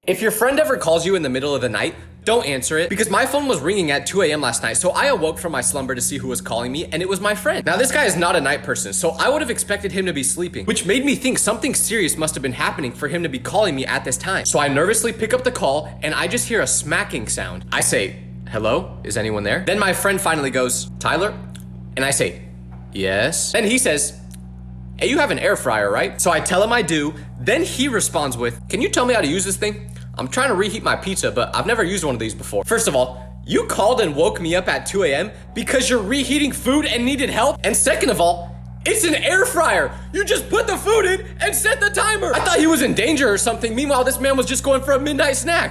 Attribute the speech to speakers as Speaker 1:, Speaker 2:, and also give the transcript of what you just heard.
Speaker 1: If your friend ever calls you in the middle of the night, don't answer it, because my phone was ringing at 2 a.m. last night, so I awoke from my slumber to see who was calling me, and it was my friend. Now, this guy is not a night person, so I would have expected him to be sleeping, which made me think something serious must have been happening for him to be calling me at this time. So I nervously pick up the call, and I just hear a smacking sound. I say, "Hello, is anyone there?" Then my friend finally goes, "Tyler?" And I say, "Yes." Then he says, "Hey, you have an air fryer, right?" So I tell him I do. Then he responds with, "Can you tell me how to use this thing? I'm trying to reheat my pizza, but I've never used one of these before." First of all, you called and woke me up at 2 a.m. because you're reheating food and needed help. And second of all, it's an air fryer. You just put the food in and set the timer. I thought he was in danger or something. Meanwhile, this man was just going for a midnight snack.